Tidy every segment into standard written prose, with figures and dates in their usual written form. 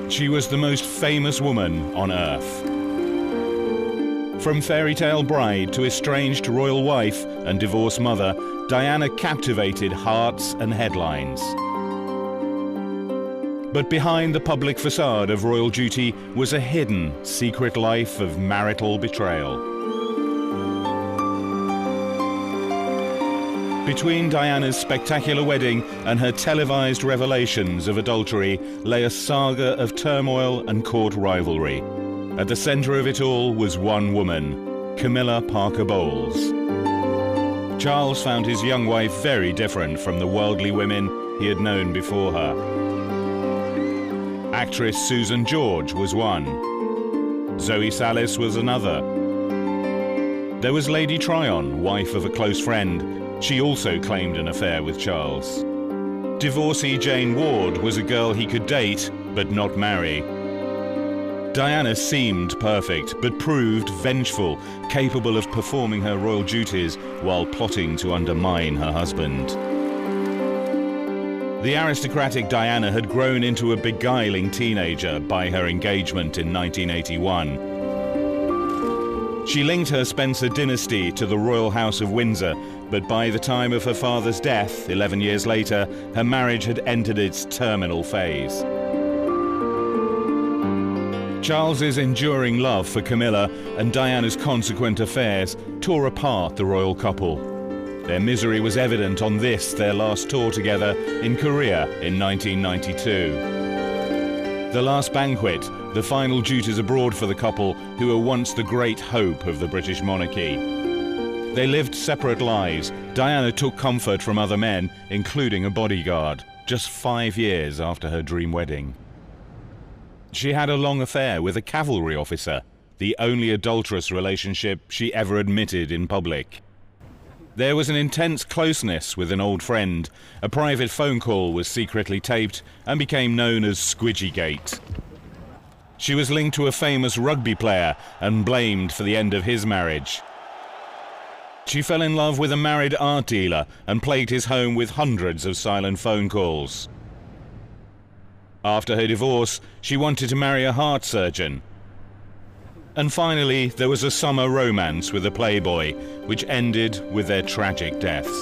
She was the most famous woman on earth. From fairy tale bride to estranged royal wife and divorced mother, Diana captivated hearts and headlines. But behind the public facade of royal duty was a hidden, secret life of marital betrayal. Between Diana's spectacular wedding and her televised revelations of adultery lay a saga of turmoil and court rivalry. At the centre of it all was one woman, Camilla Parker Bowles. Charles found his young wife very different from the worldly women he had known before her. Actress Susan George was one. Zoe Sallis was another. There was Lady Tryon, wife of a close friend. She also claimed an affair with Charles. Divorcee Jane Ward was a girl he could date, but not marry. Diana seemed perfect, but proved vengeful, capable of performing her royal duties while plotting to undermine her husband. The aristocratic Diana had grown into a beguiling teenager by her engagement in 1981. She linked her Spencer dynasty to the royal house of Windsor, but by the time of her father's death, 11 years later, her marriage had entered its terminal phase. Charles's enduring love for Camilla and Diana's consequent affairs tore apart the royal couple. Their misery was evident on this, their last tour together in Korea in 1992. The last banquet, the final duties abroad for the couple who were once the great hope of the British monarchy. They lived separate lives. Diana took comfort from other men, including a bodyguard, just 5 years after her dream wedding. She had a long affair with a cavalry officer, the only adulterous relationship she ever admitted in public. There was an intense closeness with an old friend. A private phone call was secretly taped and became known as Squidgygate. She was linked to a famous rugby player and blamed for the end of his marriage. She fell in love with a married art dealer and plagued his home with hundreds of silent phone calls. After her divorce, she wanted to marry a heart surgeon. And finally, there was a summer romance with a playboy, which ended with their tragic deaths.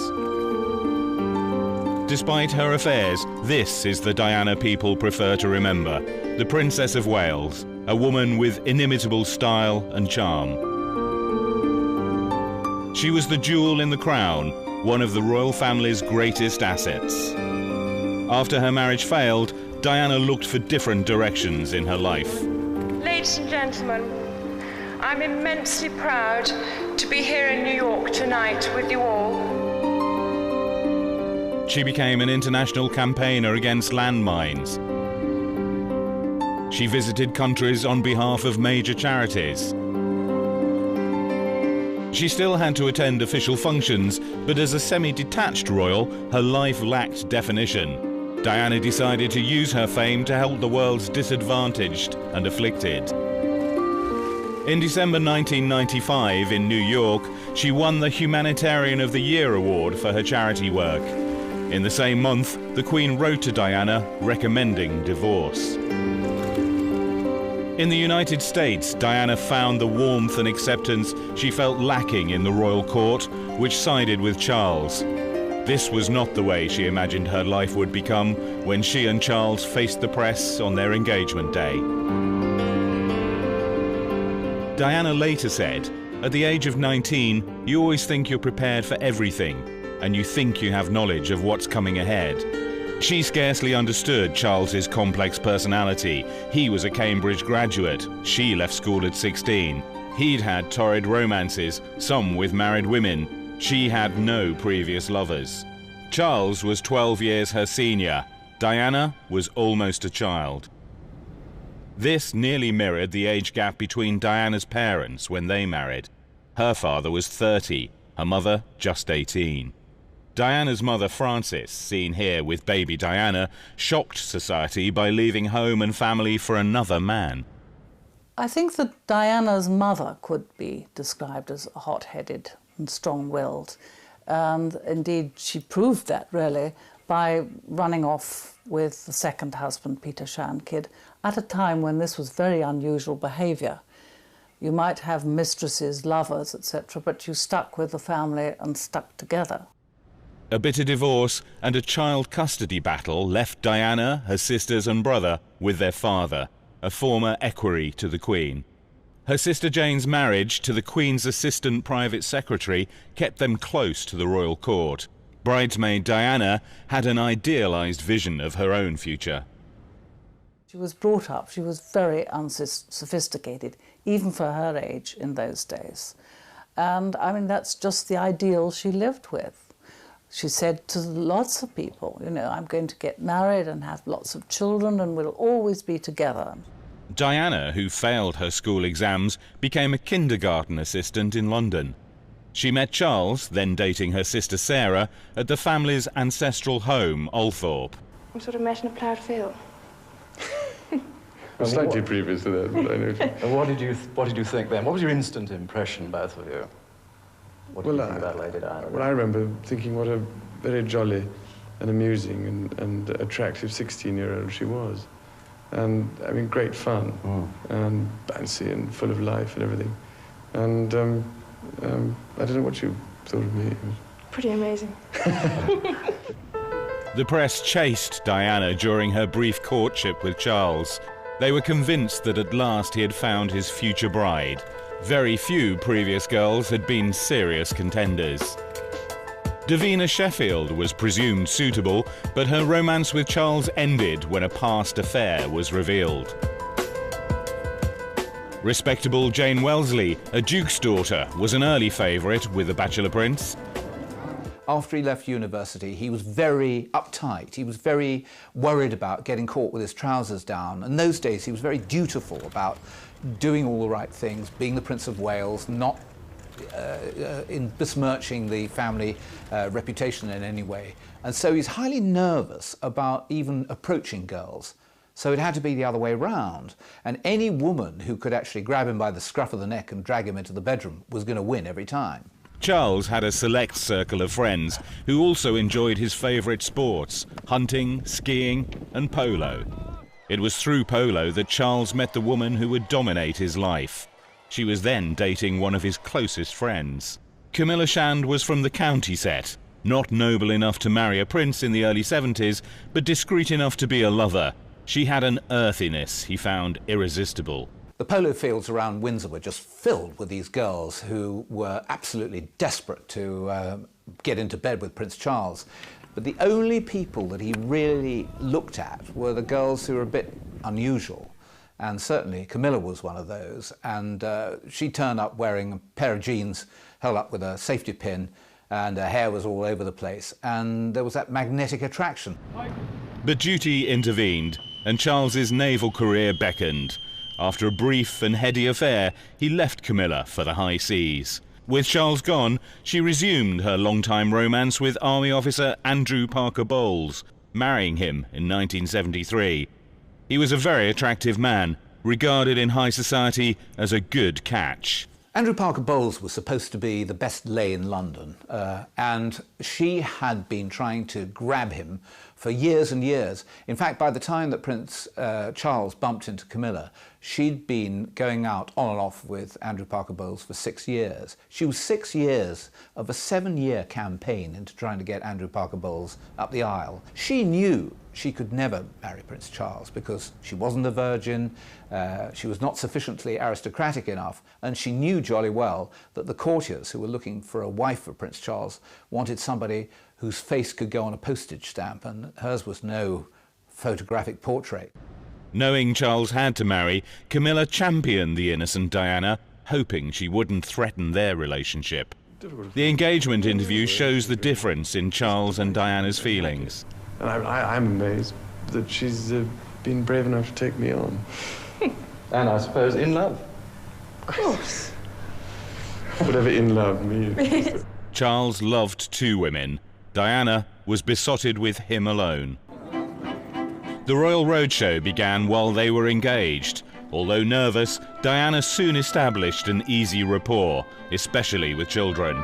Despite her affairs, this is the Diana people prefer to remember, the Princess of Wales, a woman with inimitable style and charm. She was the jewel in the crown, one of the royal family's greatest assets. After her marriage failed, Diana looked for different directions in her life. Ladies and gentlemen, I'm immensely proud to be here in New York tonight with you all. She became an international campaigner against landmines. She visited countries on behalf of major charities. She still had to attend official functions, but as a semi-detached royal, her life lacked definition. Diana decided to use her fame to help the world's disadvantaged and afflicted. In December 1995 in New York, she won the Humanitarian of the Year award for her charity work. In the same month, the Queen wrote to Diana recommending divorce. In the United States, Diana found the warmth and acceptance she felt lacking in the royal court, which sided with Charles. This was not the way she imagined her life would become when she and Charles faced the press on their engagement day. Diana later said, "At the age of 19, you always think you're prepared for everything, and you think you have knowledge of what's coming ahead." She scarcely understood Charles's complex personality. He was a Cambridge graduate. She left school at 16. He'd had torrid romances, some with married women. She had no previous lovers. Charles was 12 years her senior. Diana was almost a child. This nearly mirrored the age gap between Diana's parents when they married. Her father was 30, her mother just 18. Diana's mother, Frances, seen here with baby Diana, shocked society by leaving home and family for another man. I think that Diana's mother could be described as hot-headed and strong-willed. And indeed, she proved that, really, by running off with the second husband, Peter Shand Kidd, at a time when this was very unusual behaviour. You might have mistresses, lovers, etc., but you stuck with the family and stuck together. A bitter divorce and a child custody battle left Diana, her sisters and brother with their father, a former equerry to the Queen. Her sister Jane's marriage to the Queen's assistant private secretary kept them close to the royal court. Bridesmaid Diana had an idealised vision of her own future. She was brought up, she was very unsophisticated, even for her age in those days. And I mean, that's just the ideal she lived with. She said to lots of people, you know, I'm going to get married and have lots of children and we'll always be together. Diana, who failed her school exams, became a kindergarten assistant in London. She met Charles, then dating her sister Sarah, at the family's ancestral home, Althorpe. I'm sort of met in a ploughed field. Slightly previous to that, but I know. And what did you think then? What was your instant impression, both of you? What did you think about Lady Diana? Well, I remember thinking what a very jolly and amusing and attractive 16-year-old she was. And, I mean, great fun, and bouncy and full of life and everything. And I don't know what you thought of me. Pretty amazing. The press chased Diana during her brief courtship with Charles. They were convinced that at last he had found his future bride. Very few previous girls had been serious contenders. Davina Sheffield was presumed suitable, but her romance with Charles ended when a past affair was revealed. Respectable Jane Wellesley, a duke's daughter, was an early favourite with the Bachelor Prince. After he left university, he was very uptight. He was very worried about getting caught with his trousers down. In those days, he was very dutiful about doing all the right things, being the Prince of Wales, not in besmirching the family reputation in any way. And so he's highly nervous about even approaching girls. So it had to be the other way round. And any woman who could actually grab him by the scruff of the neck and drag him into the bedroom was going to win every time. Charles had a select circle of friends who also enjoyed his favourite sports, hunting, skiing and polo. It was through polo that Charles met the woman who would dominate his life. She was then dating one of his closest friends. Camilla Shand was from the county set, not noble enough to marry a prince in the early 70s, but discreet enough to be a lover. She had an earthiness he found irresistible. The polo fields around Windsor were just filled with these girls who were absolutely desperate to get into bed with Prince Charles. But the only people that he really looked at were the girls who were a bit unusual. And certainly Camilla was one of those. And she turned up wearing a pair of jeans held up with a safety pin, and her hair was all over the place. And there was that magnetic attraction. But duty intervened, and Charles's naval career beckoned. After a brief and heady affair, he left Camilla for the high seas. With Charles gone, she resumed her long-time romance with Army officer Andrew Parker Bowles, marrying him in 1973. He was a very attractive man, regarded in high society as a good catch. Andrew Parker Bowles was supposed to be the best lay in London, and she had been trying to grab him for years and years. In fact, by the time that Prince Charles bumped into Camilla, she'd been going out on and off with Andrew Parker Bowles for 6 years. She was 6 years of a 7-year campaign into trying to get Andrew Parker Bowles up the aisle. She knew she could never marry Prince Charles because she wasn't a virgin, she was not sufficiently aristocratic enough, and she knew jolly well that the courtiers who were looking for a wife for Prince Charles wanted somebody whose face could go on a postage stamp, and hers was no photographic portrait. Knowing Charles had to marry, Camilla championed the innocent Diana, hoping she wouldn't threaten their relationship. The engagement interview shows the difference in Charles and Diana's feelings. And I'm amazed that she's been brave enough to take me on. And I suppose in love. Of course. Whatever in love means. Charles loved 2 women. Diana was besotted with him alone. The Royal Roadshow began while they were engaged. Although nervous, Diana soon established an easy rapport, especially with children.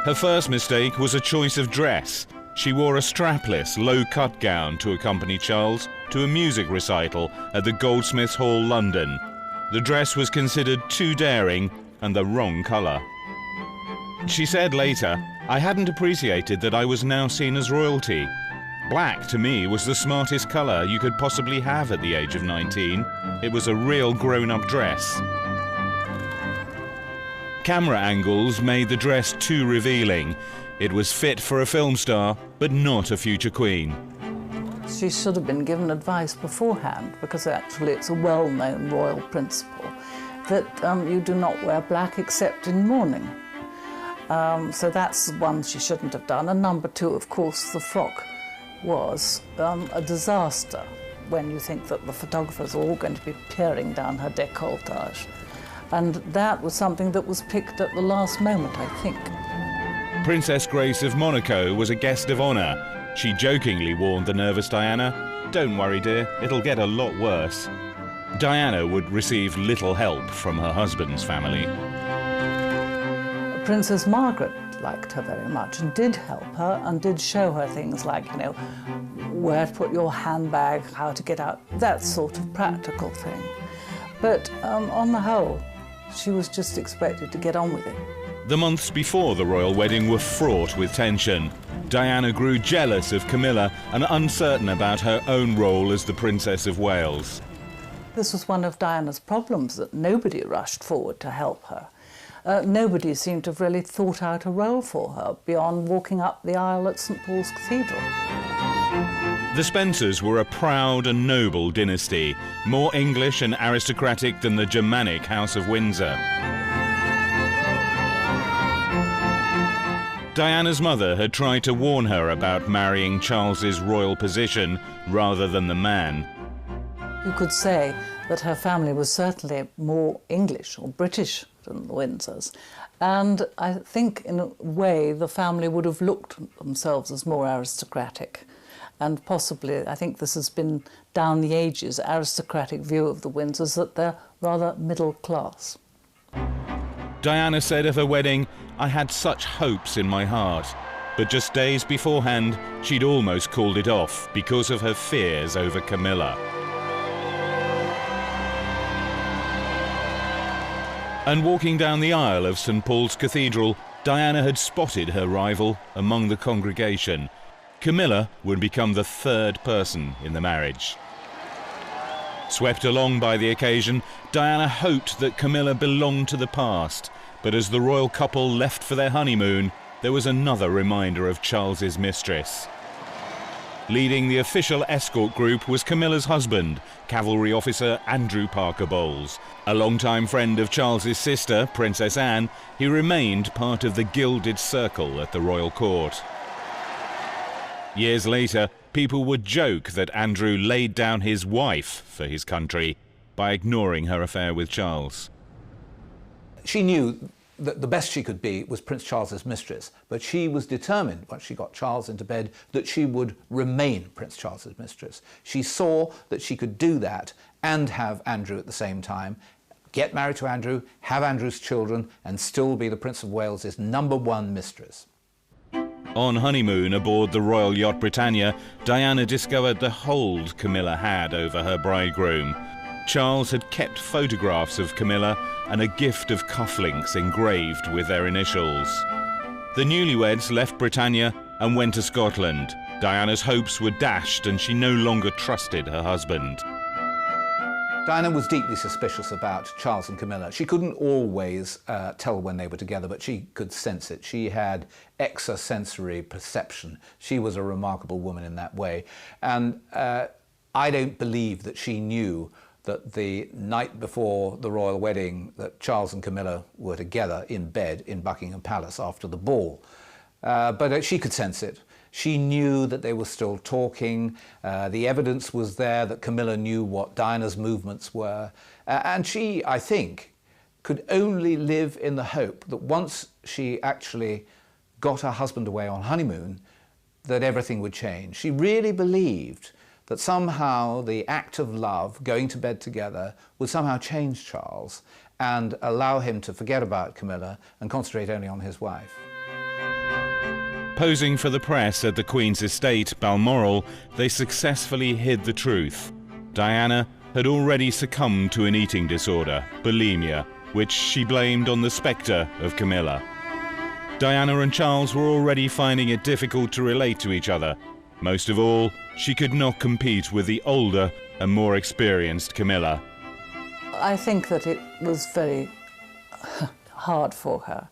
Her first mistake was a choice of dress. She wore a strapless, low-cut gown to accompany Charles to a music recital at the Goldsmiths Hall, London. The dress was considered too daring and the wrong colour. She said later, "I hadn't appreciated that I was now seen as royalty. Black, to me, was the smartest colour you could possibly have at the age of 19. It was a real grown-up dress." Camera angles made the dress too revealing. It was fit for a film star, but not a future queen. She should have been given advice beforehand, because actually it's a well-known royal principle that you do not wear black except in mourning. So that's one she shouldn't have done. And number two, of course, the frock was a disaster when you think that the photographers are all going to be peering down her décolletage. And that was something that was picked at the last moment, I think. Princess Grace of Monaco was a guest of honour. She jokingly warned the nervous Diana, "Don't worry, dear, it'll get a lot worse." Diana would receive little help from her husband's family. Princess Margaret liked her very much and did help her and did show her things like, you know, where to put your handbag, how to get out, that sort of practical thing. But on the whole, she was just expected to get on with it. The months before the royal wedding were fraught with tension. Diana grew jealous of Camilla and uncertain about her own role as the Princess of Wales. This was one of Diana's problems, that nobody rushed forward to help her. Nobody seemed to have really thought out a role for her beyond walking up the aisle at St Paul's Cathedral. The Spencers were a proud and noble dynasty, more English and aristocratic than the Germanic House of Windsor. Diana's mother had tried to warn her about marrying Charles's royal position rather than the man. You could say that her family was certainly more English or British than the Windsors. And I think, in a way, the family would have looked at themselves as more aristocratic. And possibly, I think this has been down the ages, aristocratic view of the Windsors, that they're rather middle class. Diana said of her wedding, "I had such hopes in my heart." But just days beforehand, she'd almost called it off because of her fears over Camilla. And walking down the aisle of St Paul's Cathedral, Diana had spotted her rival among the congregation. Camilla would become the third person in the marriage. Swept along by the occasion, Diana hoped that Camilla belonged to the past, but as the royal couple left for their honeymoon, there was another reminder of Charles's mistress. Leading the official escort group was Camilla's husband, cavalry officer Andrew Parker Bowles. A longtime friend of Charles's sister, Princess Anne, he remained part of the gilded circle at the royal court. Years later, people would joke that Andrew laid down his wife for his country by ignoring her affair with Charles. She knew that the best she could be was Prince Charles's mistress, but she was determined, once she got Charles into bed, that she would remain Prince Charles's mistress. She saw that she could do that and have Andrew at the same time, get married to Andrew, have Andrew's children, and still be the Prince of Wales's #1 mistress. On honeymoon aboard the royal yacht Britannia, Diana discovered the hold Camilla had over her bridegroom. Charles had kept photographs of Camilla and a gift of cufflinks engraved with their initials. The newlyweds left Britannia and went to Scotland. Diana's hopes were dashed and she no longer trusted her husband. Diana was deeply suspicious about Charles and Camilla. She couldn't always tell when they were together, but she could sense it. She had extrasensory perception. She was a remarkable woman in that way. And I don't believe that she knew that the night before the royal wedding that Charles and Camilla were together in bed in Buckingham Palace after the ball. But she could sense it. She knew that they were still talking. The evidence was there that Camilla knew what Diana's movements were. And she, I think, could only live in the hope that once she actually got her husband away on honeymoon, that everything would change. She really believed that somehow the act of love, going to bed together, would somehow change Charles and allow him to forget about Camilla and concentrate only on his wife. Posing for the press at the Queen's estate, Balmoral, they successfully hid the truth. Diana had already succumbed to an eating disorder, bulimia, which she blamed on the spectre of Camilla. Diana and Charles were already finding it difficult to relate to each other. Most of all, she could not compete with the older and more experienced Camilla. I think that it was very hard for her.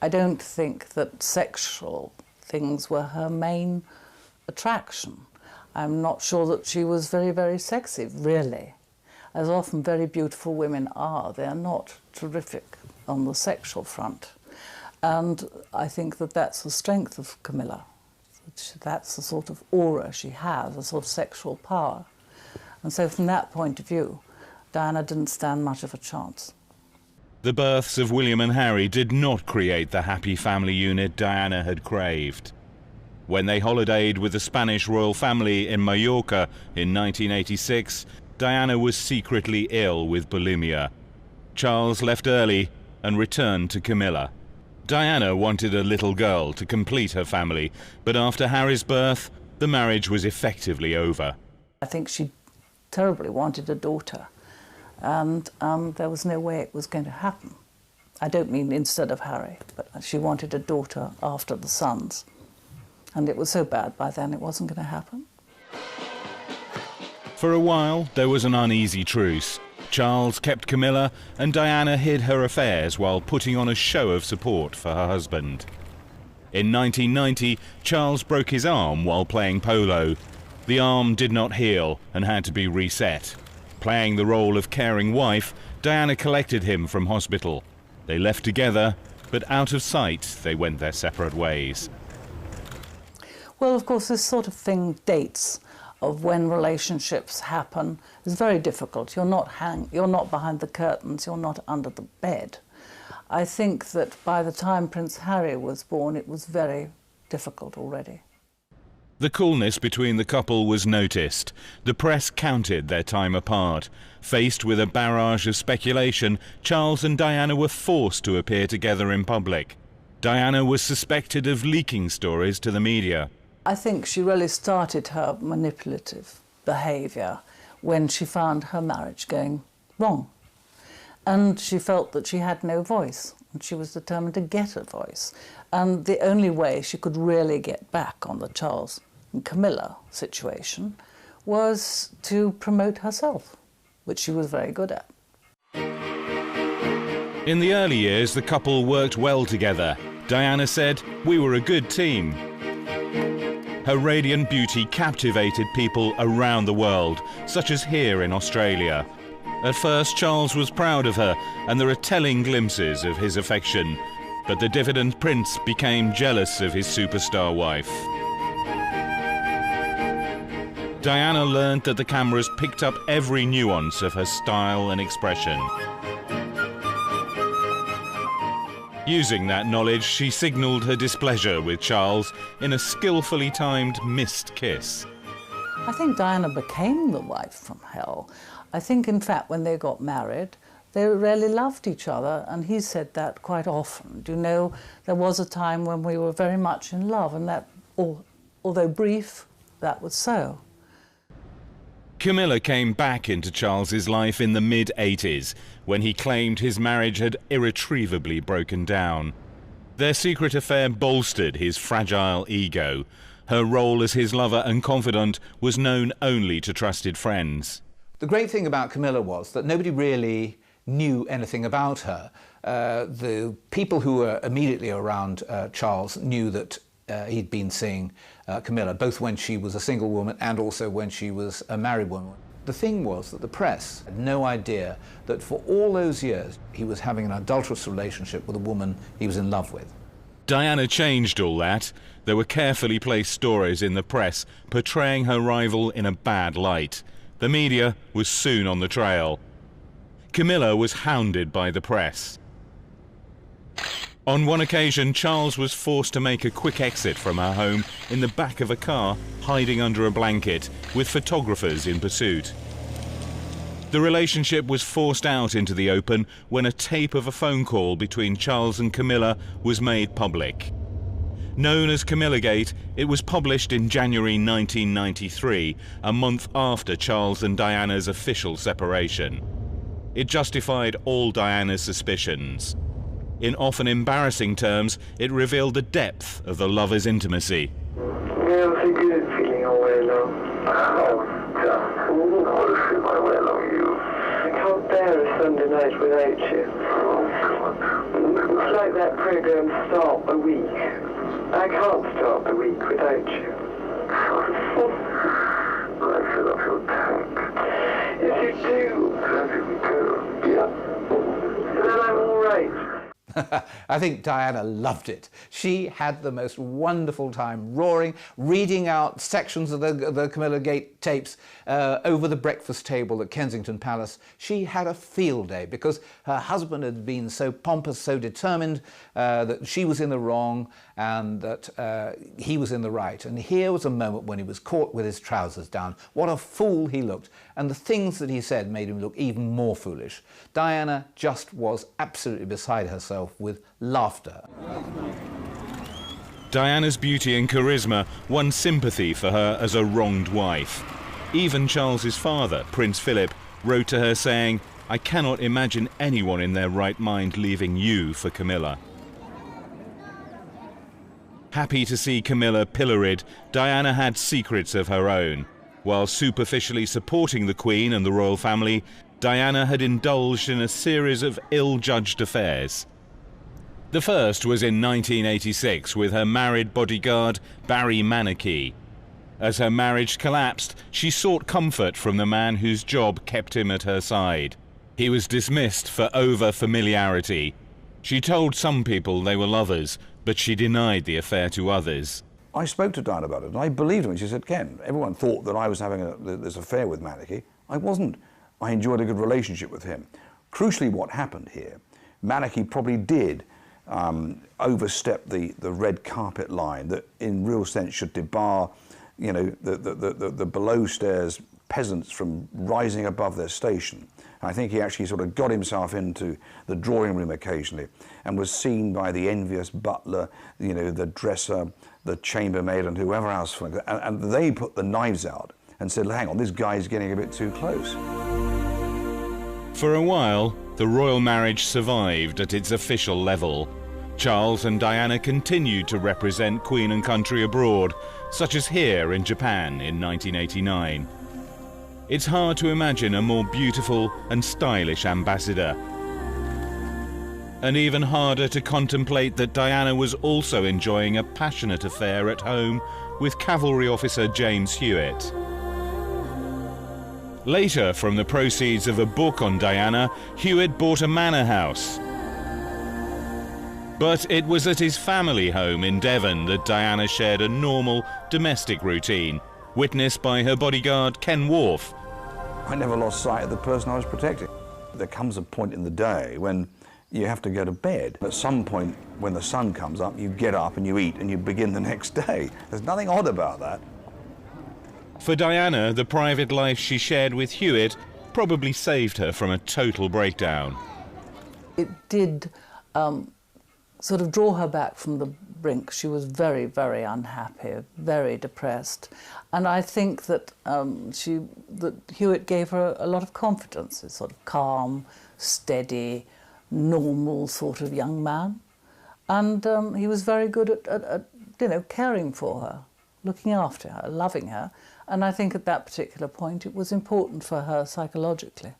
I don't think that sexual things were her main attraction. I'm not sure that she was very, very sexy, really. As often very beautiful women are, they're not terrific on the sexual front. And I think that that's the strength of Camilla. That's the sort of aura she has, a sort of sexual power. And so from that point of view, Diana didn't stand much of a chance. The births of William and Harry did not create the happy family unit Diana had craved. When they holidayed with the Spanish royal family in Mallorca in 1986, Diana was secretly ill with bulimia. Charles left early and returned to Camilla. Diana wanted a little girl to complete her family, but after Harry's birth, the marriage was effectively over. I think she terribly wanted a daughter, and there was no way it was going to happen. I don't mean instead of Harry, but she wanted a daughter after the sons. And it was so bad by then it wasn't going to happen. For a while, there was an uneasy truce. Charles kept Camilla, and Diana hid her affairs while putting on a show of support for her husband. In 1990, Charles broke his arm while playing polo. The arm did not heal and had to be reset. Playing the role of caring wife, Diana collected him from hospital. They left together, but out of sight, they went their separate ways. Well, of course, this sort of thing, dates of when relationships happen, is very difficult. You're not behind the curtains, you're not under the bed. I think that by the time Prince Harry was born, it was very difficult already. The coolness between the couple was noticed. The press counted their time apart. Faced with a barrage of speculation, Charles and Diana were forced to appear together in public. Diana was suspected of leaking stories to the media. I think she really started her manipulative behaviour when she found her marriage going wrong. And she felt that she had no voice, and she was determined to get a voice. And the only way she could really get back on the Charles and Camilla situation was to promote herself, which she was very good at. In the early years, the couple worked well together. Diana said, "We were a good team." Her radiant beauty captivated people around the world, such as here in Australia. At first, Charles was proud of her, and there are telling glimpses of his affection. But the diffident prince became jealous of his superstar wife. Diana learned that the cameras picked up every nuance of her style and expression. Using that knowledge, she signalled her displeasure with Charles in a skillfully timed missed kiss. I think Diana became the wife from hell. I think, in fact, when they got married, they really loved each other, and he said that quite often. Do you know, there was a time when we were very much in love, and that, although brief, that was so. Camilla came back into Charles's life in the mid-80s, when he claimed his marriage had irretrievably broken down. Their secret affair bolstered his fragile ego. Her role as his lover and confidant was known only to trusted friends. The great thing about Camilla was that nobody really knew anything about her. The people who were immediately around Charles knew that he'd been seeing Camilla, both when she was a single woman and also when she was a married woman. The thing was that the press had no idea that for all those years he was having an adulterous relationship with a woman he was in love with. Diana changed all that. There were carefully placed stories in the press portraying her rival in a bad light. The media was soon on the trail. Camilla was hounded by the press. On one occasion, Charles was forced to make a quick exit from her home in the back of a car, hiding under a blanket, with photographers in pursuit. The relationship was forced out into the open when a tape of a phone call between Charles and Camilla was made public. Known as Camillagate, it was published in January 1993, a month after Charles and Diana's official separation. It justified all Diana's suspicions. In often embarrassing terms, it revealed the depth of the lovers' intimacy. Jag tycker it's feeling away now. I can't bear a Sunday night without you. It's like that program Start the Week. I can't start the week without you. I fill up your tank. Yes, you do. Yes, you do. Yeah. Then I'm all right. I think Diana loved it. She had the most wonderful time roaring, reading out sections of the Camillagate tapes over the breakfast table at Kensington Palace. She had a field day because her husband had been so pompous, so determined that she was in the wrong and that he was in the right. And here was a moment when he was caught with his trousers down. What a fool he looked. And the things that he said made him look even more foolish. Diana just was absolutely beside herself with laughter. Diana's beauty and charisma won sympathy for her as a wronged wife. Even Charles's father, Prince Philip, wrote to her saying, "I cannot imagine anyone in their right mind leaving you for Camilla." Happy to see Camilla pilloried, Diana had secrets of her own. While superficially supporting the Queen and the royal family, Diana had indulged in a series of ill-judged affairs. The first was in 1986 with her married bodyguard, Barry Manicky. As her marriage collapsed, she sought comfort from the man whose job kept him at her side. He was dismissed for over-familiarity. She told some people they were lovers, but she denied the affair to others. I spoke to Diana about it, and I believed her when she said, "Ken, everyone thought that I was having this affair with Manicky. I wasn't. I enjoyed a good relationship with him." Crucially, what happened here, Manicky probably did overstep the red carpet line that in real sense should debar, you know, the below stairs peasants from rising above their station. I think he actually sort of got himself into the drawing room occasionally and was seen by the envious butler, you know, the dresser, the chambermaid and whoever else. And they put the knives out and said, "Hang on, this guy's getting a bit too close." For a while, the royal marriage survived at its official level. Charles and Diana continued to represent Queen and country abroad, such as here in Japan in 1989. It's hard to imagine a more beautiful and stylish ambassador. And even harder to contemplate that Diana was also enjoying a passionate affair at home with cavalry officer James Hewitt. Later, from the proceeds of a book on Diana, Hewitt bought a manor house. But it was at his family home in Devon that Diana shared a normal domestic routine, witnessed by her bodyguard Ken Wharf. I never lost sight of the person I was protecting. There comes a point in the day when you have to go to bed. At some point, when the sun comes up, you get up and you eat and you begin the next day. There's nothing odd about that. For Diana, the private life she shared with Hewitt probably saved her from a total breakdown. It did sort of draw her back from the brink. She was very, very unhappy, very depressed. And I think that that Hewitt gave her a lot of confidence, a sort of calm, steady, normal sort of young man. And he was very good at you know, caring for her, looking after her, loving her. And I think at that particular point it was important for her psychologically.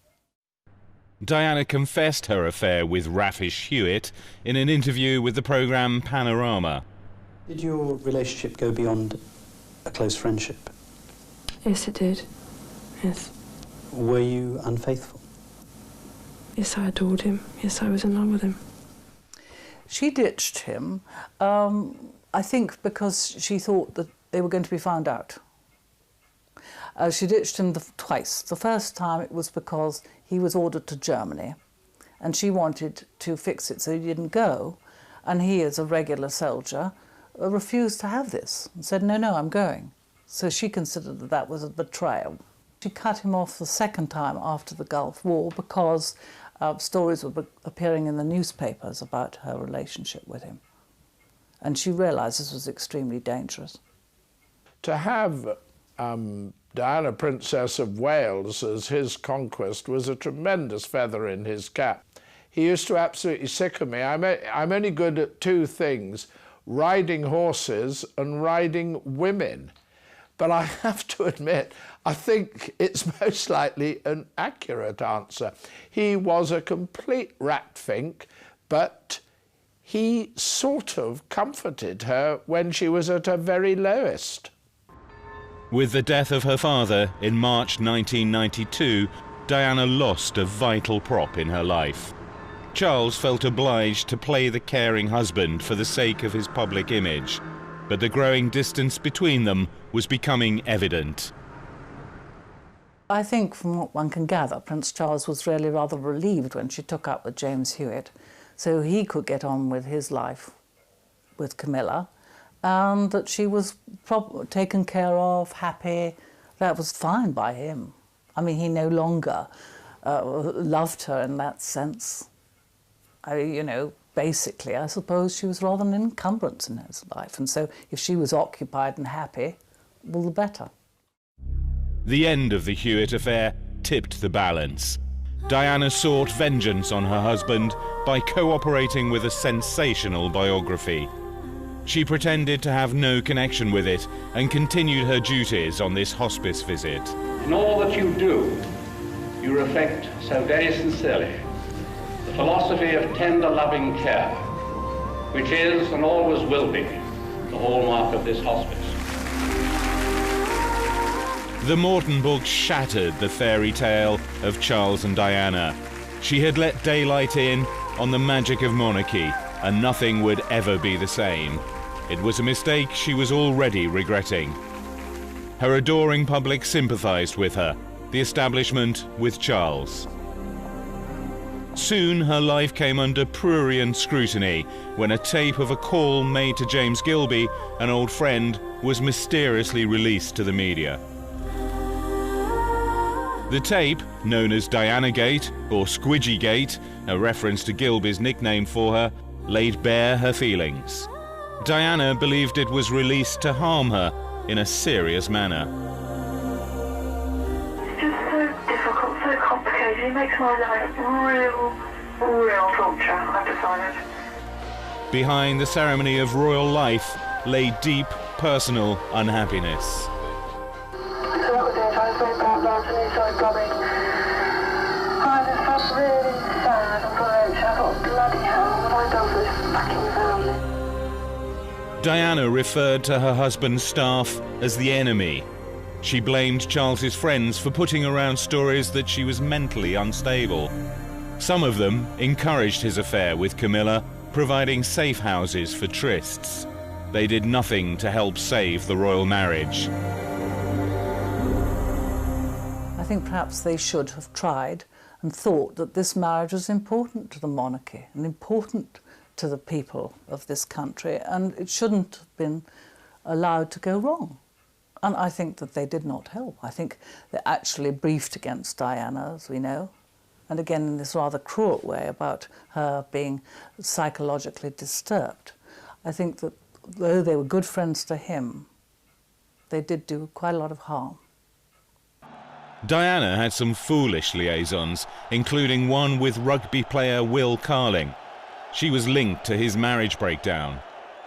Diana confessed her affair with Raffish Hewitt in an interview with the programme Panorama. Did your relationship go beyond a close friendship? Yes, it did. Yes. Were you unfaithful? Yes, I adored him. Yes, I was in love with him. She ditched him, I think because she thought that they were going to be found out. She ditched him twice. The first time it was because he was ordered to Germany and she wanted to fix it so he didn't go, and he, as a regular soldier, refused to have this and said, "No, no, I'm going." So she considered that that was a betrayal. She cut him off the second time after the Gulf War because stories were appearing in the newspapers about her relationship with him. And she realised this was extremely dangerous. To have Diana, Princess of Wales, as his conquest was a tremendous feather in his cap. He used to absolutely sicken me. I'm only good at two things, riding horses and riding women. But I have to admit, I think it's most likely an accurate answer. He was a complete ratfink, but he sort of comforted her when she was at her very lowest. With the death of her father in March 1992, Diana lost a vital prop in her life. Charles felt obliged to play the caring husband for the sake of his public image, but the growing distance between them was becoming evident. I think from what one can gather, Prince Charles was really rather relieved when she took up with James Hewitt, so he could get on with his life with Camilla, and that she was taken care of, happy. That was fine by him. I mean, he no longer loved her in that sense. You know, basically, I suppose she was rather an encumbrance in his life, and so if she was occupied and happy, well, the better. The end of the Hewitt affair tipped the balance. Diana sought vengeance on her husband by cooperating with a sensational biography. She pretended to have no connection with it and continued her duties on this hospice visit. In all that you do, you reflect so very sincerely the philosophy of tender, loving care, which is and always will be the hallmark of this hospice. The Morton book shattered the fairy tale of Charles and Diana. She had let daylight in on the magic of monarchy, and nothing would ever be the same. It was a mistake she was already regretting. Her adoring public sympathised with her, the establishment with Charles. Soon her life came under prurient scrutiny when a tape of a call made to James Gilby, an old friend, was mysteriously released to the media. The tape, known as Diana Gate or Squidgy Gate, a reference to Gilby's nickname for her, laid bare her feelings. Diana believed it was released to harm her in a serious manner. It's just so difficult, so complicated. It makes my life real torture, I've decided. Behind the ceremony of royal life lay deep personal unhappiness. So that was it. I was very proud last and he started blubbing. I just felt really sad and broke. I thought, bloody hell, what have I done for this fucking family? Diana referred to her husband's staff as the enemy. She blamed Charles's friends for putting around stories that she was mentally unstable. Some of them encouraged his affair with Camilla, providing safe houses for trysts. They did nothing to help save the royal marriage. I think perhaps they should have tried and thought that this marriage was important to the monarchy and important to the people of this country, and it shouldn't have been allowed to go wrong. And I think that they did not help. I think they actually briefed against Diana, as we know, and again in this rather cruel way about her being psychologically disturbed. I think that though they were good friends to him, they did do quite a lot of harm. Diana had some foolish liaisons, including one with rugby player Will Carling. She was linked to his marriage breakdown.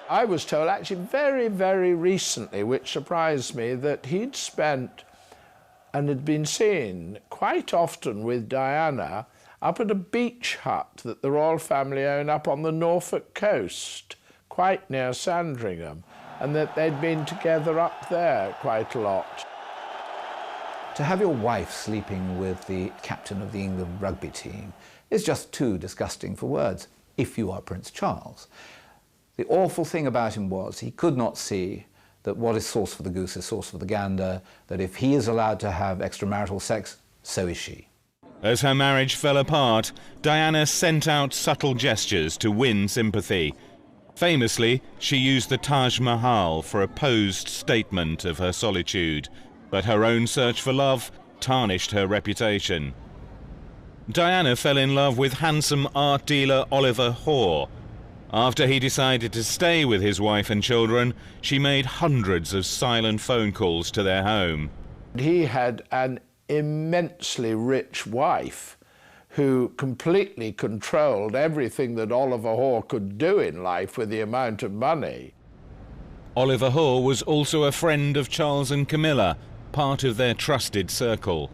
I was told actually very, very recently, which surprised me, that he'd spent and had been seen quite often with Diana up at a beach hut that the royal family own up on the Norfolk coast, quite near Sandringham, and that they'd been together up there quite a lot. To have your wife sleeping with the captain of the England rugby team is just too disgusting for words, if you are Prince Charles. The awful thing about him was he could not see that what is sauce for the goose is sauce for the gander, that if he is allowed to have extramarital sex, so is she. As her marriage fell apart, Diana sent out subtle gestures to win sympathy. Famously, she used the Taj Mahal for a posed statement of her solitude, but her own search for love tarnished her reputation. Diana fell in love with handsome art dealer Oliver Hoare. After he decided to stay with his wife and children, she made hundreds of silent phone calls to their home. He had an immensely rich wife who completely controlled everything that Oliver Hoare could do in life with the amount of money. Oliver Hoare was also a friend of Charles and Camilla, part of their trusted circle.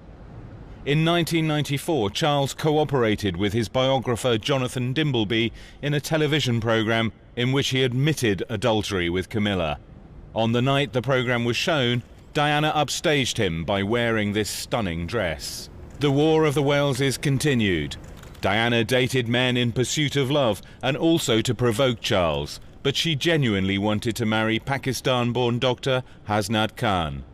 In 1994, Charles cooperated with his biographer Jonathan Dimbleby in a television programme in which he admitted adultery with Camilla. On the night the programme was shown, Diana upstaged him by wearing this stunning dress. The War of the Waleses continued. Diana dated men in pursuit of love and also to provoke Charles, but she genuinely wanted to marry Pakistan-born doctor Hasnat Khan.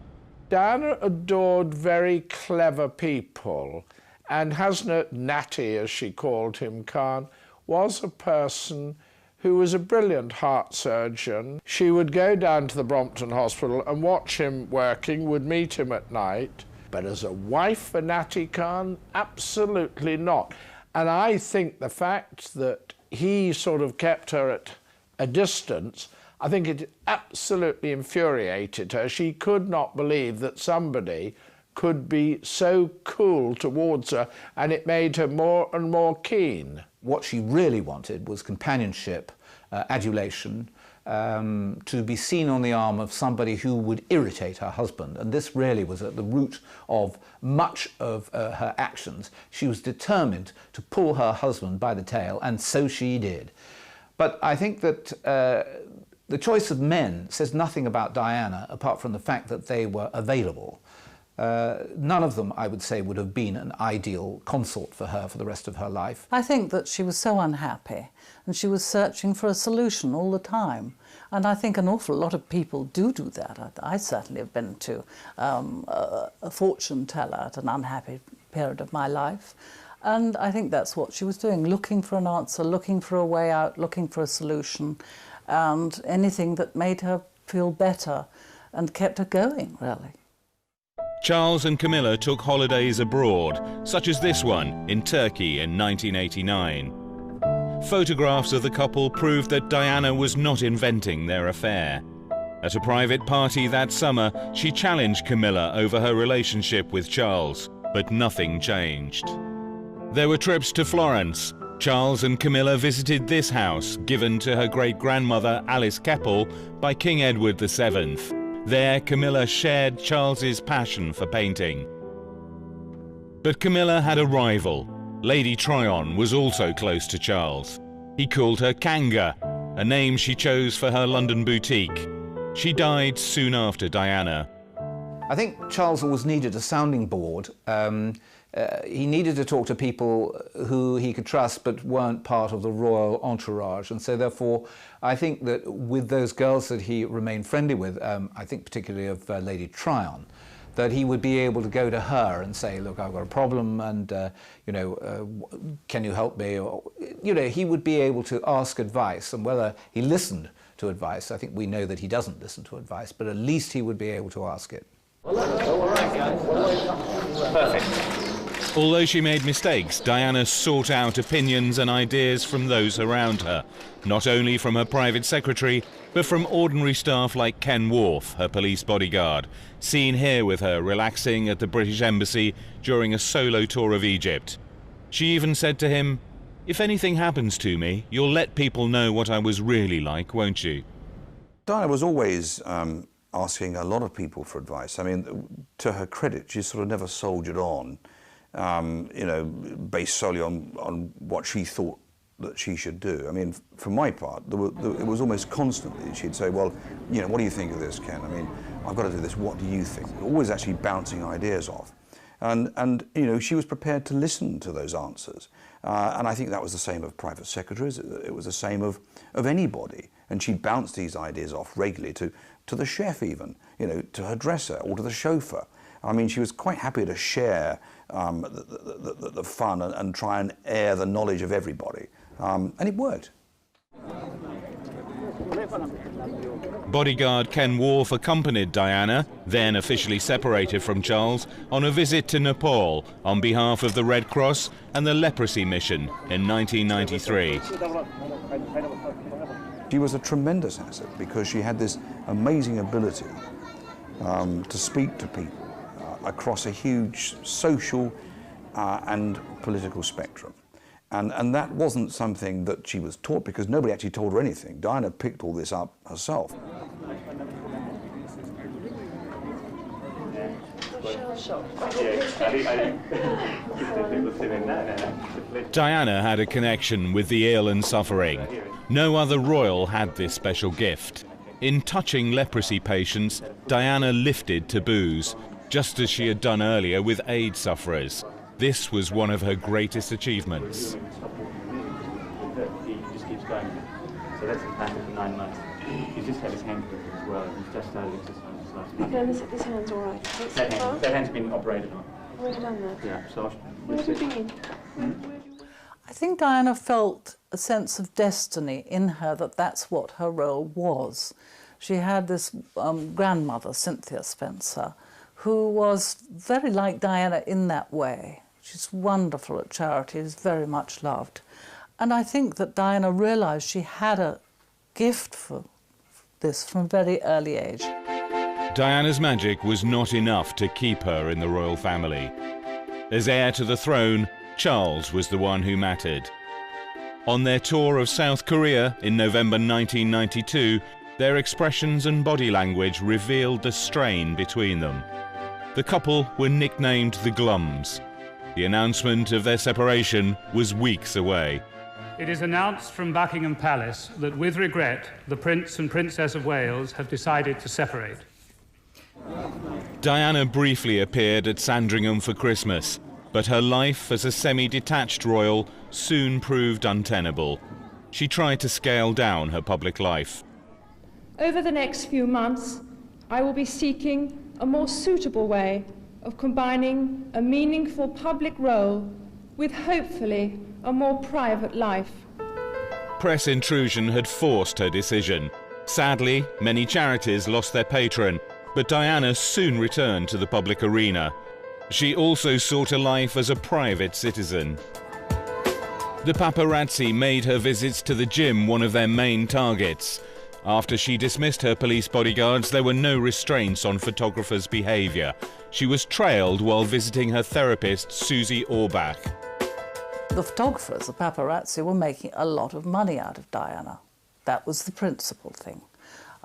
Diana adored very clever people, and Hasnat Natty, as she called him, Khan, was a person who was a brilliant heart surgeon. She would go down to the Brompton Hospital and watch him working, would meet him at night. But as a wife for Natty Khan, absolutely not. And I think the fact that he sort of kept her at a distance, I think it absolutely infuriated her. She could not believe that somebody could be so cool towards her, and it made her more and more keen. What she really wanted was companionship, adulation, to be seen on the arm of somebody who would irritate her husband. And this really was at the root of much of her actions. She was determined to pull her husband by the tail, and so she did. But I think that the choice of men says nothing about Diana apart from the fact that they were available. None of them, I would say, would have been an ideal consort for her for the rest of her life. I think that she was so unhappy and she was searching for a solution all the time. And I think an awful lot of people do that. I certainly have been to a fortune teller at an unhappy period of my life. And I think that's what she was doing, looking for an answer, looking for a way out, looking for a solution, and anything that made her feel better and kept her going, really. Charles and Camilla took holidays abroad, such as this one in Turkey in 1989. Photographs of the couple proved that Diana was not inventing their affair. At a private party that summer, she challenged Camilla over her relationship with Charles, but nothing changed. There were trips to Florence. Charles and Camilla visited this house, given to her great-grandmother Alice Keppel by King Edward VII. There, Camilla shared Charles's passion for painting. But Camilla had a rival. Lady Tryon was also close to Charles. He called her Kanga, a name she chose for her London boutique. She died soon after Diana. I think Charles always needed a sounding board. He needed to talk to people who he could trust but weren't part of the royal entourage. And so therefore, I think that with those girls that he remained friendly with, I think particularly of Lady Tryon, that he would be able to go to her and say, look, I've got a problem and, can you help me? Or, he would be able to ask advice, and whether he listened to advice, I think we know that he doesn't listen to advice, but at least he would be able to ask it. Perfect. Although she made mistakes, Diana sought out opinions and ideas from those around her, not only from her private secretary, but from ordinary staff like Ken Wharf, her police bodyguard, seen here with her relaxing at the British Embassy during a solo tour of Egypt. She even said to him, "If anything happens to me, you'll let people know what I was really like, won't you?" Diana was always asking a lot of people for advice. I mean, to her credit, she sort of never soldiered on, based solely on what she thought that she should do. I mean, for my part, it was almost constantly she'd say, well, what do you think of this, Ken? I mean, I've got to do this, what do you think? Always actually bouncing ideas off. And she was prepared to listen to those answers. And I think that was the same of private secretaries. It was the same of anybody. And she'd bounce these ideas off regularly to the chef even, to her dresser or to the chauffeur. I mean, she was quite happy to share the fun and try and air the knowledge of everybody. And it worked. Bodyguard Ken Wharf accompanied Diana, then officially separated from Charles, on a visit to Nepal on behalf of the Red Cross and the Leprosy Mission in 1993. She was a tremendous asset because she had this amazing ability to speak to people across a huge social and political spectrum. And that wasn't something that she was taught because nobody actually told her anything. Diana picked all this up herself. Diana had a connection with the ill and suffering. No other royal had this special gift. In touching leprosy patients, Diana lifted taboos, just as she had done earlier with AIDS sufferers. This was one of her greatest achievements. He just keeps going. So that's his pattern for 9 months. He's just had his hand put as well. He's just started exercises last month. This hand's all right. That hand's been operated on. Already done that? Yeah, so... Where have you been? I think Diana felt a sense of destiny in her that that's what her role was. She had this grandmother, Cynthia Spencer, who was very like Diana in that way. She's wonderful at charity, is very much loved. And I think that Diana realised she had a gift for this from a very early age. Diana's magic was not enough to keep her in the royal family. As heir to the throne, Charles was the one who mattered. On their tour of South Korea in November 1992, their expressions and body language revealed the strain between them. The couple were nicknamed the Glums. The announcement of their separation was weeks away. It is announced from Buckingham Palace that, with regret, the Prince and Princess of Wales have decided to separate. Diana briefly appeared at Sandringham for Christmas, but her life as a semi-detached royal soon proved untenable. She tried to scale down her public life. Over the next few months, I will be seeking a more suitable way of combining a meaningful public role with, hopefully, a more private life. Press intrusion had forced her decision. Sadly, many charities lost their patron, but Diana soon returned to the public arena. She also sought a life as a private citizen. The paparazzi made her visits to the gym one of their main targets. After she dismissed her police bodyguards, there were no restraints on photographers' behaviour. She was trailed while visiting her therapist, Susie Orbach. The photographers, the paparazzi, were making a lot of money out of Diana. That was the principal thing.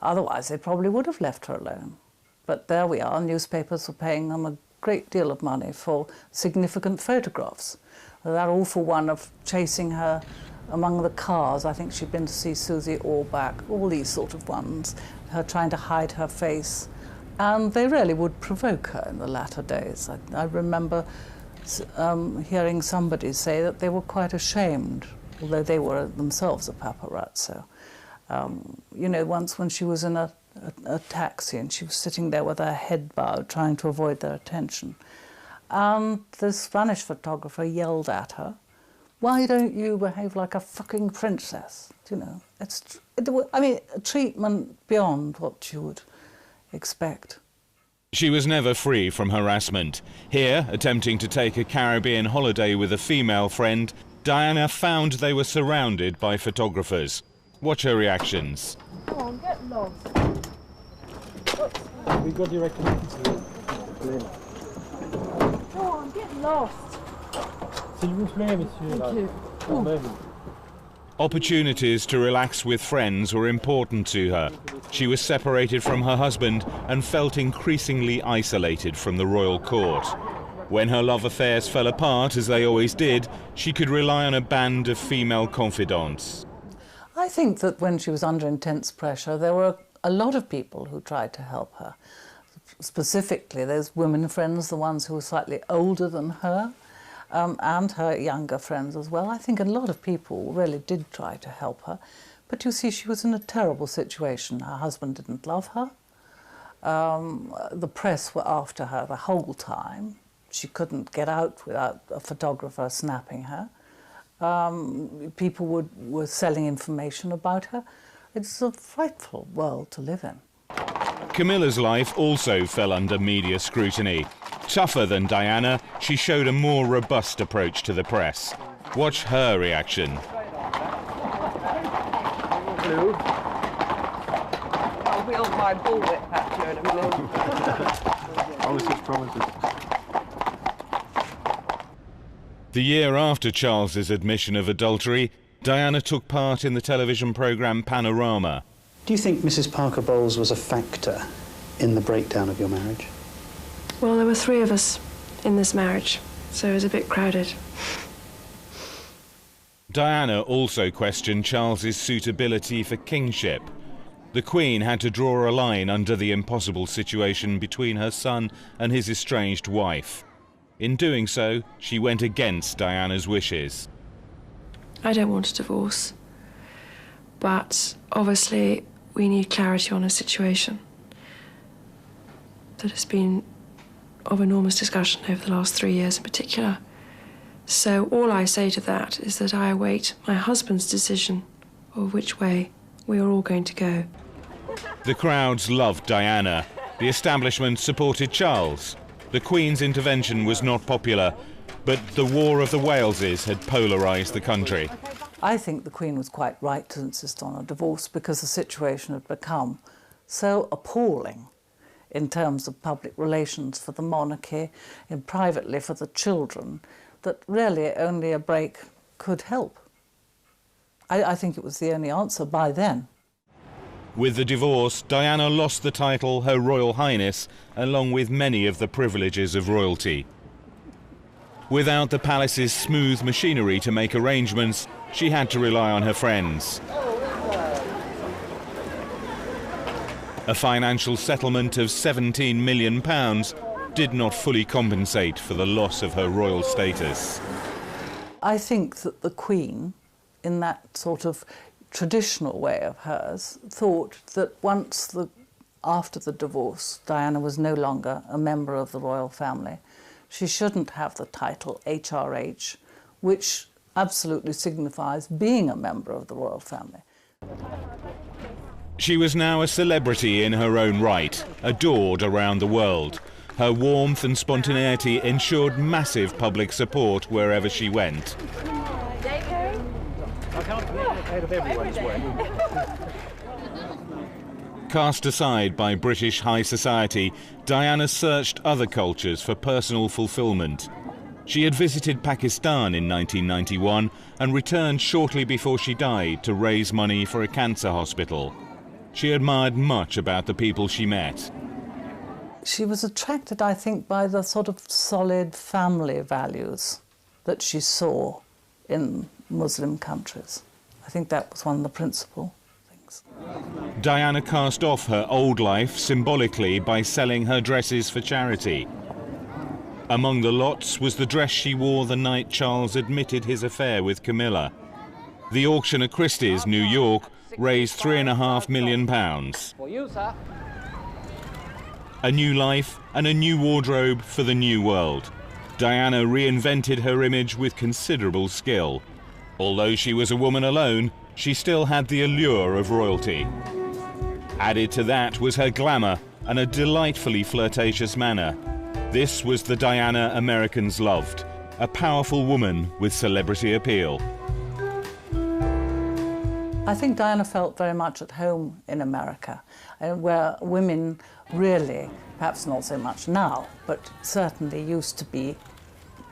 Otherwise, they probably would have left her alone. But there we are, newspapers were paying them a great deal of money for significant photographs. That awful one of chasing her among the cars, I think she'd been to see Susie Orbach, all these sort of ones, her trying to hide her face. And they really would provoke her in the latter days. I remember hearing somebody say that they were quite ashamed, although they were themselves a paparazzo. You know, once when she was in a taxi and she was sitting there with her head bowed, trying to avoid their attention. And the Spanish photographer yelled at her, "Why don't you behave like a fucking princess?" You know, I mean, treatment beyond what you would expect. She was never free from harassment. Here, attempting to take a Caribbean holiday with a female friend, Diana found they were surrounded by photographers. Watch her reactions. Come on, get lost. We got direct connection. Go on, get lost. S'il vous plaît, monsieur. Thank you. Opportunities to relax with friends were important to her. She was separated from her husband and felt increasingly isolated from the royal court. When her love affairs fell apart, as they always did, she could rely on a band of female confidants. I think that when she was under intense pressure, there were a lot of people who tried to help her. Specifically, those women friends, the ones who were slightly older than her, and her younger friends as well. I think a lot of people really did try to help her. But you see, she was in a terrible situation. Her husband didn't love her. The press were after her the whole time. She couldn't get out without a photographer snapping her. People were selling information about her. It's a frightful world to live in. Camilla's life also fell under media scrutiny. Tougher than Diana, she showed a more robust approach to the press. Watch her reaction. Hello. I'll wield my bullwhip at you in a minute. Promises, promises. The year after Charles's admission of adultery, Diana took part in the television programme Panorama. Do you think Mrs. Parker Bowles was a factor in the breakdown of your marriage? Well, there were 3 of us in this marriage, so it was a bit crowded. Diana also questioned Charles's suitability for kingship. The Queen had to draw a line under the impossible situation between her son and his estranged wife. In doing so, she went against Diana's wishes. I don't want a divorce, but obviously we need clarity on a situation that has been of enormous discussion over the last 3 years in particular. So all I say to that is that I await my husband's decision of which way we are all going to go. The crowds loved Diana. The establishment supported Charles. The Queen's intervention was not popular, but the War of the Waleses had polarised the country. I think the Queen was quite right to insist on a divorce because the situation had become so appalling in terms of public relations for the monarchy and privately for the children that really only a break could help. I think it was the only answer by then. With the divorce, Diana lost the title Her Royal Highness, along with many of the privileges of royalty. Without the palace's smooth machinery to make arrangements, she had to rely on her friends. A financial settlement of £17 million did not fully compensate for the loss of her royal status. I think that the Queen, in that sort of traditional way of hers, thought that after the divorce, Diana was no longer a member of the royal family. She shouldn't have the title HRH, which absolutely signifies being a member of the royal family. She was now a celebrity in her own right, adored around the world. Her warmth and spontaneity ensured massive public support wherever she went. I can't get ahead of everyone's way. Cast aside by British high society, Diana searched other cultures for personal fulfilment. She had visited Pakistan in 1991 and returned shortly before she died to raise money for a cancer hospital. She admired much about the people she met. She was attracted, I think, by the sort of solid family values that she saw in Muslim countries. I think that was one of the principal things. Diana cast off her old life symbolically by selling her dresses for charity. Among the lots was the dress she wore the night Charles admitted his affair with Camilla. The auction at Christie's, New York, raised £3.5 million. For you, sir. A new life and a new wardrobe for the new world. Diana reinvented her image with considerable skill. Although she was a woman alone, she still had the allure of royalty. Added to that was her glamour and a delightfully flirtatious manner. This was the Diana Americans loved, a powerful woman with celebrity appeal. I think Diana felt very much at home in America, where women really, perhaps not so much now, but certainly used to be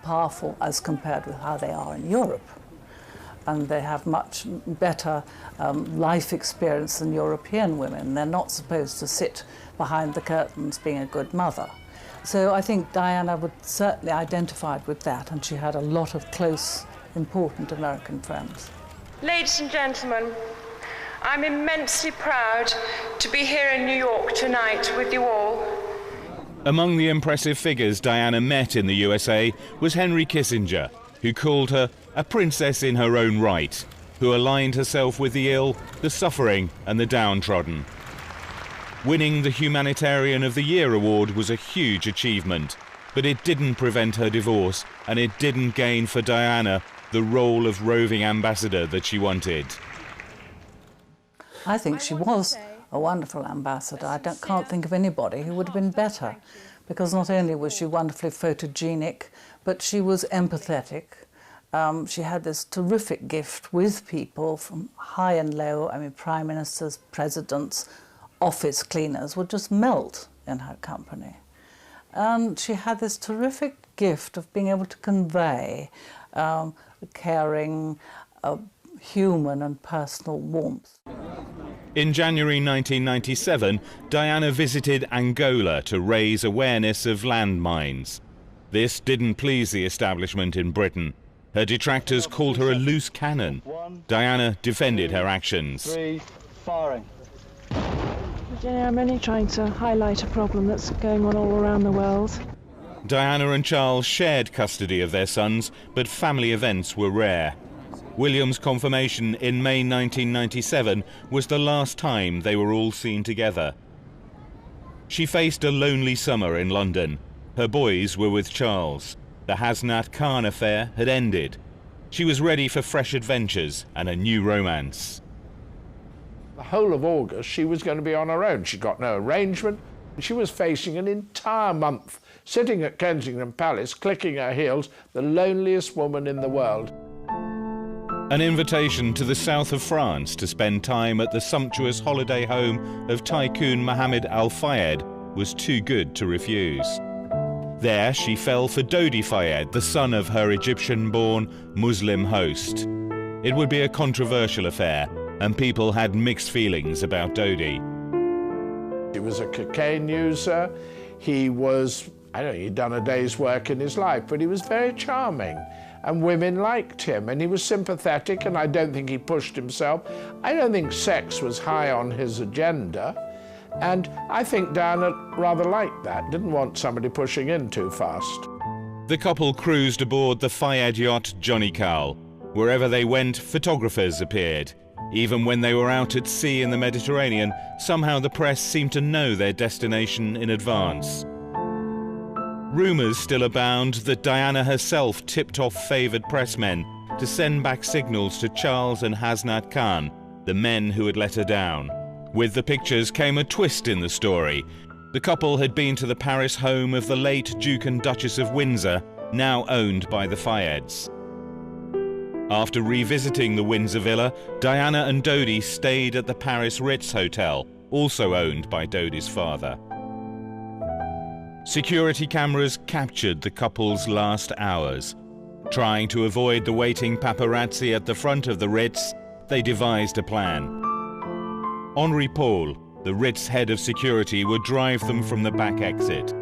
powerful as compared with how they are in Europe. And they have much better life experience than European women. They're not supposed to sit behind the curtains being a good mother. So I think Diana would certainly identify with that, and she had a lot of close, important American friends. Ladies and gentlemen, I'm immensely proud to be here in New York tonight with you all. Among the impressive figures Diana met in the USA was Henry Kissinger, who called her a princess in her own right, who aligned herself with the ill, the suffering and the downtrodden. Winning the Humanitarian of the Year award was a huge achievement, but it didn't prevent her divorce, and it didn't gain for Diana the role of roving ambassador that she wanted. I think she was a wonderful ambassador. I can't think of anybody who would have been better, because not only was she wonderfully photogenic, but she was empathetic. She had this terrific gift with people from high and low. I mean, prime ministers, presidents, office cleaners would just melt in her company. And she had this terrific gift of being able to convey caring, human and personal warmth. In January 1997, Diana visited Angola to raise awareness of landmines. This didn't please the establishment in Britain. Her detractors called her a loose cannon. Diana defended her actions. 3, firing. Virginia, I'm only trying to highlight a problem that's going on all around the world. Diana and Charles shared custody of their sons, but family events were rare. William's confirmation in May 1997 was the last time they were all seen together. She faced a lonely summer in London. Her boys were with Charles. The Hasnat Khan affair had ended. She was ready for fresh adventures and a new romance. The whole of August, she was going to be on her own. She got no arrangement. She was facing an entire month, sitting at Kensington Palace, clicking her heels, the loneliest woman in the world. An invitation to the south of France to spend time at the sumptuous holiday home of tycoon Mohammed Al Fayed was too good to refuse. There she fell for Dodi Fayed, the son of her Egyptian-born Muslim host. It would be a controversial affair, and people had mixed feelings about Dodi. He was a cocaine user. He was, I don't know, he'd done a day's work in his life, but he was very charming. And women liked him, and he was sympathetic, and I don't think he pushed himself. I don't think sex was high on his agenda, and I think Diana rather liked that, didn't want somebody pushing in too fast. The couple cruised aboard the Fayed yacht Johnny Cowell. Wherever they went, photographers appeared. Even when they were out at sea in the Mediterranean, somehow the press seemed to know their destination in advance. Rumours still abound that Diana herself tipped off favoured pressmen to send back signals to Charles and Hasnat Khan, the men who had let her down. With the pictures came a twist in the story. The couple had been to the Paris home of the late Duke and Duchess of Windsor, now owned by the Fayeds. After revisiting the Windsor villa, Diana and Dodi stayed at the Paris Ritz Hotel, also owned by Dodi's father. Security cameras captured the couple's last hours. Trying to avoid the waiting paparazzi at the front of the Ritz, they devised a plan. Henri Paul, the Ritz head of security, would drive them from the back exit.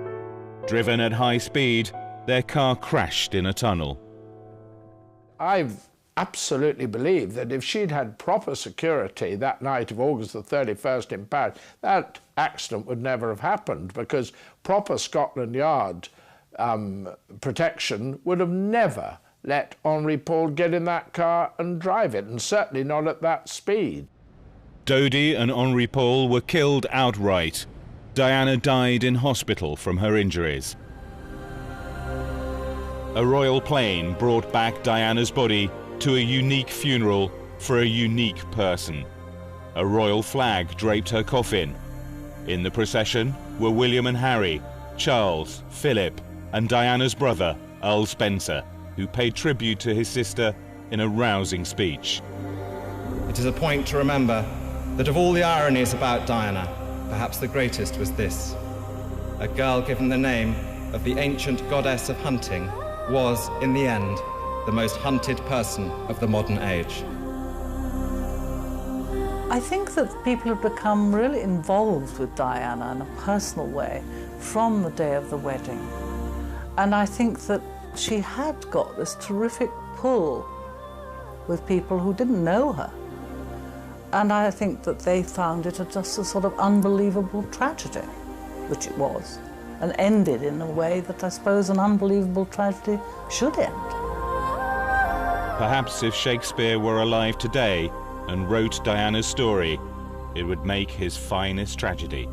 Driven at high speed, their car crashed in a tunnel. I've absolutely believe that if she'd had proper security that night of August the 31st in Paris, that accident would never have happened, because proper Scotland Yard protection would have never let Henri Paul get in that car and drive it, and certainly not at that speed. Dodi and Henri Paul were killed outright. Diana died in hospital from her injuries. A royal plane brought back Diana's body to a unique funeral for a unique person. A royal flag draped her coffin. In the procession were William and Harry, Charles, Philip, and Diana's brother, Earl Spencer, who paid tribute to his sister in a rousing speech. It is a point to remember that of all the ironies about Diana, perhaps the greatest was this. A girl given the name of the ancient goddess of hunting was, in the end, the most hunted person of the modern age. I think that people have become really involved with Diana in a personal way from the day of the wedding. And I think that she had got this terrific pull with people who didn't know her. And I think that they found it just a sort of unbelievable tragedy, which it was, and ended in a way that I suppose an unbelievable tragedy should end. Perhaps if Shakespeare were alive today and wrote Diana's story, it would make his finest tragedy.